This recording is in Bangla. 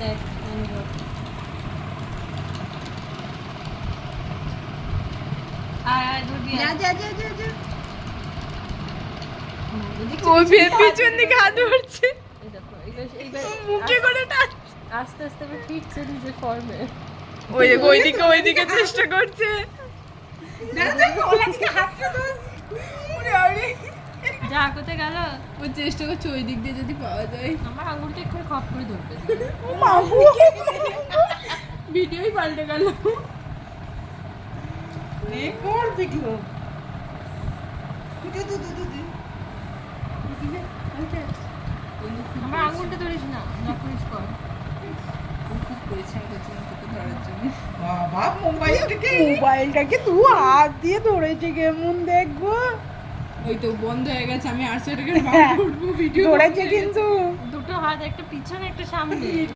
দেখ পিছন দিকে হাত ধরছে মুখে করে টাচ আস্তে আস্তে ফিটছে নিজের ফর্মে। ওইদিকে চেষ্টা করছে যা কোথায় গেল ও চেষ্টা করছে ওই দিক দিয়ে যদি পাওয়া যায়। আমার আঙুলটা একটু খপ করে ধরবে। ভিডিওই পাল্টে গেল। আমার আঙুলটা ধরিস না, যা করিস কর। খুব পরিশ্রম করছিলাম তোকে ধরার জন্য। মোবাইলটাকে তুই হাত দিয়ে ধরেছে কেমন দেখবো। ওই তো বন্ধ হয়ে গেছে, আমি 800 টাকার বার করবো ভিডিও ধরেছে কিন্তু দুটো হাত, একটা পিছনে একটা সামনে।